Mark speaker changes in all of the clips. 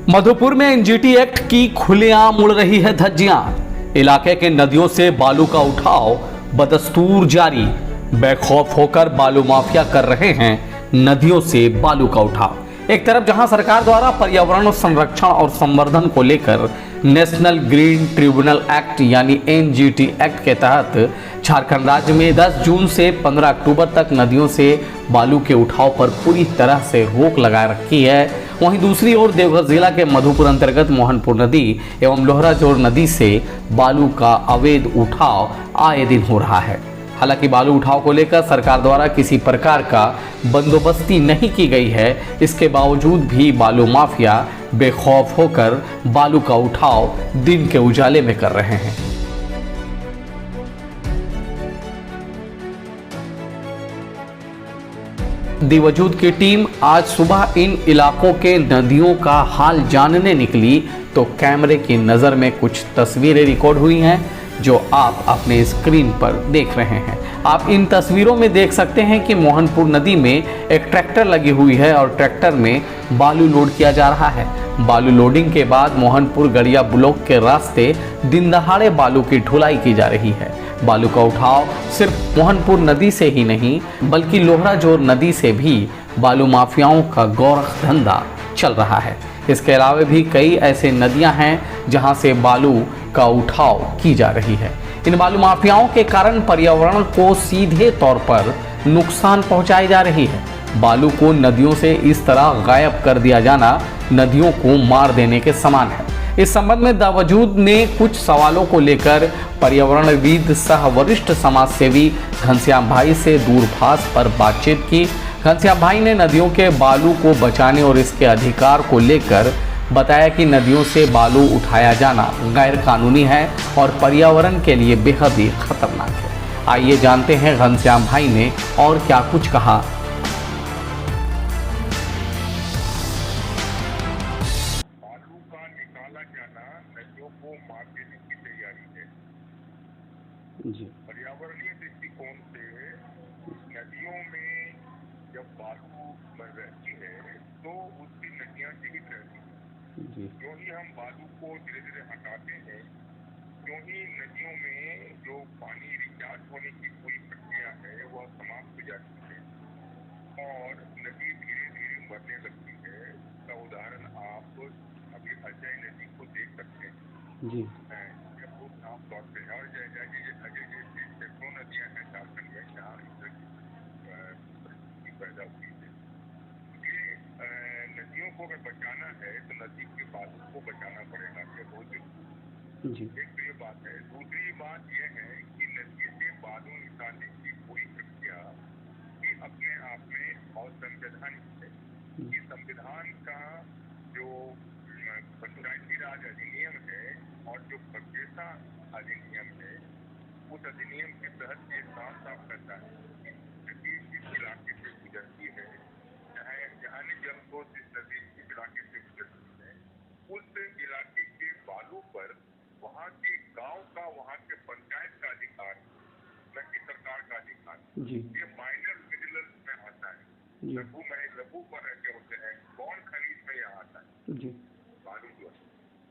Speaker 1: मधुपुर में NGT act की खुलेआम उड़ रही है धज्जियां। इलाके के नदियों से बालू का उठाव बदस्तूर जारी। बेखौफ होकर बालू माफिया कर रहे हैं नदियों से बालू का उठाव। एक तरफ जहां सरकार द्वारा पर्यावरण संरक्षण और संवर्धन को लेकर नेशनल ग्रीन ट्रिब्यूनल एक्ट यानी एनजीटी एक्ट के तहत झारखंड राज्य में 10 जून से 15 अक्टूबर तक नदियों से बालू के उठाव पर पूरी तरह से रोक लगा रखी है, वहीं दूसरी ओर देवघर जिला के मधुपुर अंतर्गत मोहनपुर नदी एवं लोहराजोर नदी से बालू का अवैध उठाव आए दिन हो रहा है। हालांकि बालू उठाव को लेकर सरकार द्वारा किसी प्रकार का बंदोबस्ती नहीं की गई है, इसके बावजूद भी बालू माफिया बेखौफ होकर बालू का उठाव दिन के उजाले में कर रहे हैं। दिवजूद की टीम आज सुबह इन इलाकों के नदियों का हाल जानने निकली तो कैमरे की नज़र में कुछ तस्वीरें रिकॉर्ड हुई हैं जो आप अपने स्क्रीन पर देख रहे हैं। आप इन तस्वीरों में देख सकते हैं कि मोहनपुर नदी में एक ट्रैक्टर लगी हुई है और ट्रैक्टर में बालू लोड किया जा रहा है। बालू लोडिंग के बाद मोहनपुर गड़िया ब्लॉक के रास्ते दिन दहाड़े बालू की ढुलाई की जा रही है। बालू का उठाव सिर्फ मोहनपुर नदी से ही नहीं बल्कि लोहराजोर नदी से भी बालू माफियाओं का गोरख धंधा चल रहा है। इसके अलावा भी कई ऐसे नदियां हैं जहां से बालू का उठाव की जा रही है। इन बालू माफियाओं के कारण पर्यावरण को सीधे तौर पर नुकसान पहुंचाई जा रही है। बालू को नदियों से इस तरह गायब कर दिया जाना नदियों को मार देने के समान है। इस संबंध में दावजूद ने कुछ सवालों को लेकर पर्यावरणविद सह वरिष्ठ समाज सेवी घनश्याम भाई से दूरभाष पर बातचीत की। घनश्याम भाई ने नदियों के बालू को बचाने और इसके अधिकार को लेकर बताया कि नदियों से बालू उठाया जाना गैर कानूनी है और पर्यावरण के लिए बेहद ही खतरनाक है। आइए जानते हैं घनश्याम भाई ने और क्या कुछ कहा।
Speaker 2: बालू का निकाला जाना नदियों को मार देने की तैयारी है।
Speaker 1: जी
Speaker 2: पर्यावरणीय दृष्टिकोण से नदियों में जब बालू रहती है तो उसकी नदियां जीवित रहती हैं।
Speaker 1: जी
Speaker 2: जो ही हम बालू को धीरे धीरे हटाते हैं क्यों ही नदियों में जो पानी रिचार्ज होने की पूरी प्रक्रिया है वह समाप्त हो जाती है और नदी धीरे धीरे मरने लगती है। इसका उदाहरण आप अभी अजय नदी को देख सकते हैं।
Speaker 1: जी
Speaker 2: ये बहुत साफ तौर पे है और अजय जैसी सैकड़ों नदियां हैं झारखंड में जहाँ पैदा हुई है। ये नदियों को अगर बचाना है तो नदी के बालू को बचाना पड़ेगा, ये बहुत जरूरी।
Speaker 1: जी
Speaker 2: एक तो ये बात है। दूसरी बात यह है कि नदी से बालू निकालने की पूरी प्रक्रिया भी अपने आप में असंवैधानिक है। कि संविधान का जो पंचायती राज अधिनियम है और जो प्रदेशा अधिनियम है उस अधिनियम के तहत ये साफ साफ कहता है नदी जिस इलाके से गुजरती है चाहे जहाँ जल स्रोत इस नदी जिस इलाके से गुजरती है उस इलाके के बालू पर वहाँ के गांव का वहाँ के पंचायत का अधिकार, न कि सरकार का अधिकार।
Speaker 1: जी
Speaker 2: ये माइनर मिनरल्स में आता है।
Speaker 1: जी
Speaker 2: लघु पर ऐसे होते हैं। गौण खनिज में यह आता है
Speaker 1: जी
Speaker 2: बालू जो है।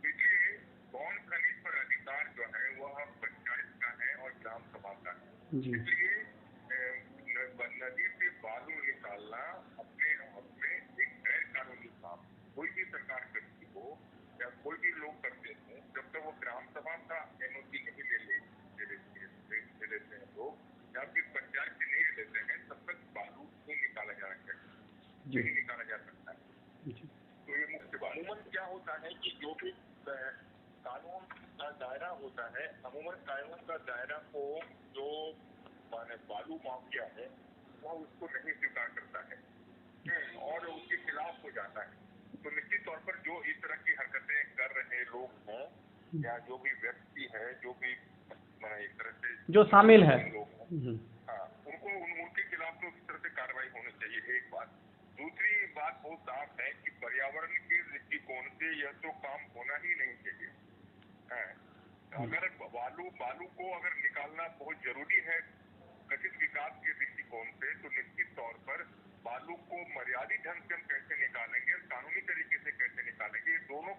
Speaker 2: इसलिए गौण खनिज पर अधिकार जो है वह पंचायत का है और ग्राम सभा का है।
Speaker 1: जी
Speaker 2: इसलिए नदी से बालू निकालना अपने आप में एक गैर कानूनी काम, कोई भी सरकार करती हो या कोई भी लोग करते हो जब तक वो ग्राम सभा का एनओसी नहीं ले लेते हैं लोग या फिर पंचायत से नहीं लेते हैं तब तक बालू नहीं निकाला जाना चाहिए, नहीं निकाला जा सकता है। तो ये मुख्य बात। अमूमन क्या होता है कि जो भी कानून का दायरा होता है, अमूमन कानून का दायरा को जो बालू माफिया है वह उसको नहीं स्वीकार करता है और उसके खिलाफ हो जाता है। तो निश्चित तौर पर जो इस तरह की हरकतें कर रहे लोग हैं या जो भी व्यक्ति है जो भी एक तरह से
Speaker 1: जो शामिल है
Speaker 2: लोग हैं हाँ उनके खिलाफ तो इस तरह से कार्रवाई होनी चाहिए। एक बात। दूसरी बात बहुत साफ है कि पर्यावरण के दृष्टिकोण से यह तो काम होना ही नहीं चाहिए। अगर बालू को अगर निकालना बहुत जरूरी है कथित विकास के दृष्टिकोण से तो निश्चित तौर पर बालू को मर्यादित ढंग से हम कैसे निकालेंगे, कानूनी तरीके से कैसे निकालेंगे, दोनों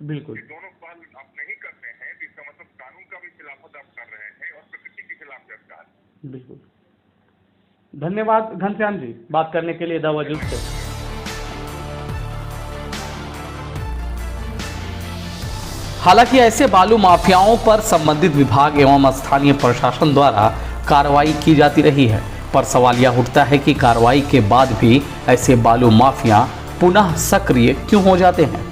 Speaker 3: बिल्कुल
Speaker 2: ये दोनों काम आप नहीं करते हैं, इसका मतलब कानून का भी खिलाफत आप कर रहे हैं और प्रकृति के खिलाफ भी आप जा रहे हैं।
Speaker 3: बिल्कुल। धन्यवाद घनश्याम जी, बात करने के लिए द वजूद से।
Speaker 1: हालांकि ऐसे बालू माफियाओं पर संबंधित विभाग एवं स्थानीय प्रशासन द्वारा कार्रवाई की जाती रही है, पर सवाल यह उठता है कि कार्रवाई के बाद भी ऐसे बालू माफिया पुनः सक्रिय क्यों हो जाते हैं।